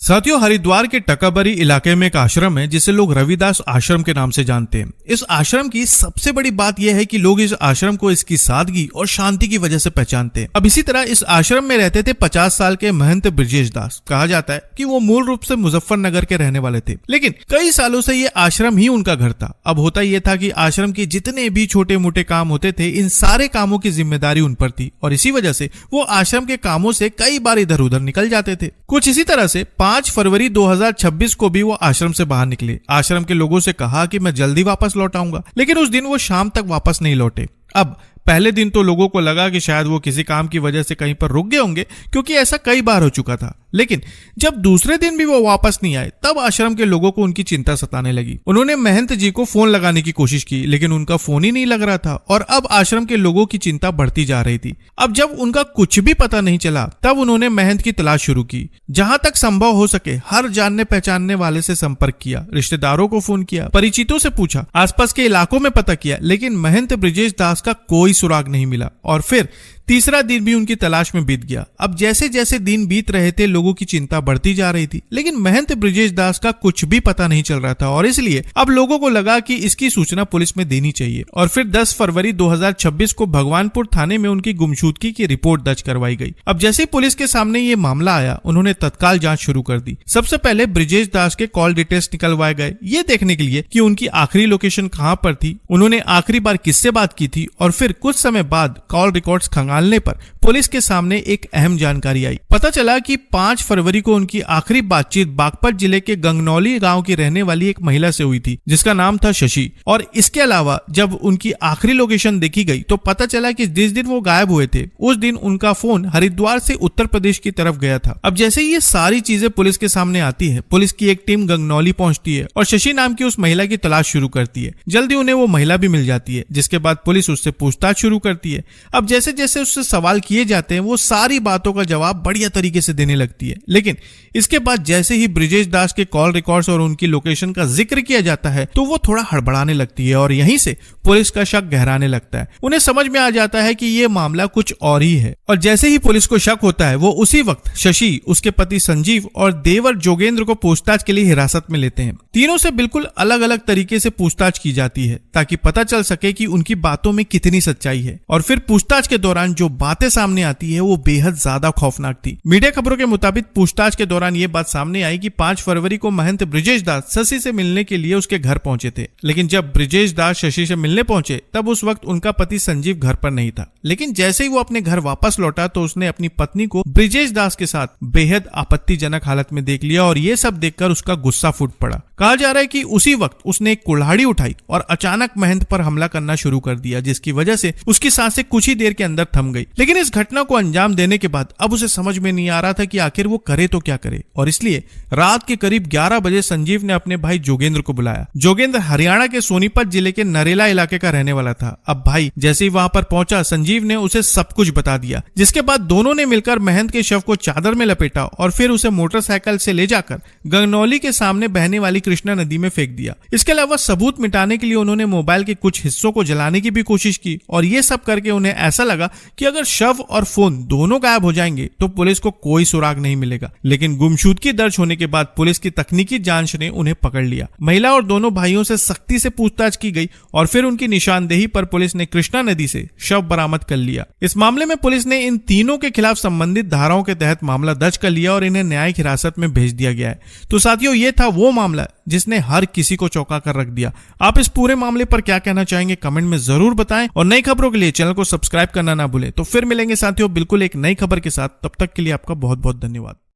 साथियों, हरिद्वार के टकाबरी इलाके में एक आश्रम है जिसे लोग रविदास आश्रम के नाम से जानते हैं। इस आश्रम की सबसे बड़ी बात यह है कि लोग इस आश्रम को इसकी सादगी और शांति की वजह से पहचानते हैं। अब इसी तरह इस आश्रम में रहते थे 50 साल के महंत ब्रजेश दास। कहा जाता है कि वो मूल रूप से मुजफ्फरनगर के रहने वाले थे, लेकिन कई सालों से ये आश्रम ही उनका घर था। अब होता यह था कि आश्रम के जितने भी छोटे मोटे काम होते थे, इन सारे कामों की जिम्मेदारी उन पर थी और इसी वजह से वो आश्रम के कामों से कई बार इधर उधर निकल जाते थे। कुछ इसी तरह से 5 फरवरी 2026 को भी वो आश्रम से बाहर निकले। आश्रम के लोगों से कहा कि मैं जल्दी वापस लौट आऊंगा, लेकिन उस दिन वो शाम तक वापस नहीं लौटे। अब पहले दिन तो लोगों को लगा कि शायद वो किसी काम की वजह से कहीं पर रुक गए होंगे, क्योंकि ऐसा कई बार हो चुका था। लेकिन जब दूसरे दिन भी वो वापस नहीं आए, तब आश्रम के लोगों को उनकी चिंता सताने लगी। उन्होंने महंत जी को फोन लगाने की कोशिश की, लेकिन उनका फोन ही नहीं लग रहा था और अब आश्रम के लोगों की चिंता बढ़ती जा रही थी। अब जब उनका कुछ भी पता नहीं चला, तब उन्होंने महंत की तलाश शुरू की। जहां तक संभव हो सके हर जानने पहचानने वाले से संपर्क किया, रिश्तेदारों को फोन किया, परिचितों से पूछा, आसपास के इलाकों में पता किया, लेकिन महंत ब्रजेश दास का कोई सुराग नहीं मिला। और फिर तीसरा दिन भी उनकी तलाश में बीत गया। अब जैसे जैसे दिन बीत रहे थे, लोगों की चिंता बढ़ती जा रही थी, लेकिन महंत ब्रजेश दास का कुछ भी पता नहीं चल रहा था और इसलिए अब लोगों को लगा कि इसकी सूचना पुलिस में देनी चाहिए। और फिर 10 फरवरी 2026 को भगवानपुर थाने में उनकी गुमशुदगी की रिपोर्ट दर्ज करवाई गई। अब जैसे ही पुलिस के सामने ये मामला आया, उन्होंने तत्काल जांच शुरू कर दी। सबसे पहले ब्रजेश दास के कॉल डिटेल्स निकलवाए गए, ये देखने के लिए कि उनकी आखिरी लोकेशन कहां पर थी, उन्होंने आखिरी बार किससे बात की थी। और फिर कुछ समय बाद कॉल रिकॉर्ड्स खंगालने पर पुलिस के सामने एक अहम जानकारी आई। पता चला कि 5 फरवरी को उनकी आखिरी बातचीत बागपत जिले के गंगनौली गांव की रहने वाली एक महिला से हुई थी, जिसका नाम था शशि। और इसके अलावा जब उनकी आखिरी लोकेशन देखी गई तो पता चला कि जिस दिन वो गायब हुए थे, उस दिन उनका फोन हरिद्वार से उत्तर प्रदेश की तरफ गया था। अब जैसे ये सारी चीजें पुलिस के सामने आती है, पुलिस की एक टीम गंगनौली पहुंचती है और शशि नाम की उस महिला की तलाश शुरू करती है। जल्दी उन्हें वो महिला भी मिल जाती है, जिसके बाद पुलिस उससे पूछताछ शुरू करती है। अब जैसे जैसे उससे सवाल किए जाते हैं, वो सारी बातों का जवाब बढ़िया तरीके से देने लगती है। लेकिन इसके बाद जैसे ही ब्रजेश दास के कॉल रिकॉर्ड्स और उनकी लोकेशन का जिक्र किया जाता है, तो वो थोड़ा हड़बड़ाने लगती है और यहीं से पुलिस का शक गहराने लगता है। उन्हें समझ में आ जाता है कि ये मामला कुछ और ही है। और जैसे ही पुलिस को शक होता है, वो उसी वक्त शशि, उसके पति संजीव और देवर जोगेंद्र को पूछताछ के लिए हिरासत में लेते हैं। तीनों से बिल्कुल अलग अलग तरीके से पूछताछ की जाती है, ताकि पता चल सके कि उनकी बातों में कितनी सच्चाई है। और फिर पूछताछ के दौरान जो बातें सामने आती है, वो बेहद ज्यादा खौफनाक थी। मीडिया खबरों के मुताबिक पूछताछ के दौरान ये बात सामने आई कि 5 फरवरी को महंत ब्रजेश दास शशि से मिलने के लिए उसके घर पहुंचे थे। लेकिन जब ब्रजेश दास शशि से मिलने पहुंचे, तब उस वक्त उनका पति संजीव घर पर नहीं था। लेकिन जैसे ही वो अपने घर वापस लौटा, तो उसने अपनी पत्नी को ब्रजेश दास के साथ बेहद आपत्तिजनक हालत में देख लिया और ये सब देखकर उसका गुस्सा फूट पड़ा। कहा जा रहा है कि उसी वक्त उसने एक कुल्हाड़ी उठाई और अचानक महंत पर हमला करना शुरू कर दिया, जिसकी वजह से उसकी सांसें कुछ ही देर के अंदर थम गई। लेकिन इस घटना को अंजाम देने के बाद अब उसे समझ में नहीं आ रहा था कि आखिर वो करे तो क्या करे। और इसलिए रात के करीब 11 बजे संजीव ने अपने भाई जोगेंद्र को बुलाया। जोगेंद्र हरियाणा के सोनीपत जिले के नरेला इलाके का रहने वाला था। अब भाई जैसे ही वहां पर पहुंचा, संजीव ने उसे सब कुछ बता दिया, जिसके बाद दोनों ने मिलकर महंत के शव को चादर में लपेटा और फिर उसे मोटरसाइकिल से ले जाकर गंगनौली के सामने बहने वाली कृष्णा नदी में फेंक दिया। इसके अलावा सबूत मिटाने के लिए उन्होंने मोबाइल के कुछ हिस्सों को जलाने की भी कोशिश की और ये सब करके उन्हें ऐसा लगा कि अगर शव और फोन दोनों गायब हो जाएंगे तो पुलिस को कोई सुराग नहीं मिलेगा। लेकिन गुमशुदगी दर्ज होने के बाद पुलिस की तकनीकी जांच ने उन्हें पकड़ लिया। महिला और दोनों भाइयों से सख्ती से पूछताछ की गई और फिर उनकी निशानदेही पर पुलिस ने कृष्णा नदी से शव बरामद कर लिया। इस मामले में पुलिस ने इन तीनों के खिलाफ संबंधित धाराओं के तहत मामला दर्ज कर लिया और इन्हें न्यायिक हिरासत में भेज दिया गया है। तो साथियों, ये था वो मामला जिसने हर किसी को चौंका कर रख दिया। आप इस पूरे मामले पर क्या कहना चाहेंगे, कमेंट में जरूर बताएं और नई खबरों के लिए चैनल को सब्सक्राइब करना ना भूलें। तो फिर मिलेंगे साथियों बिल्कुल एक नई खबर के साथ। तब तक के लिए आपका बहुत बहुत धन्यवाद।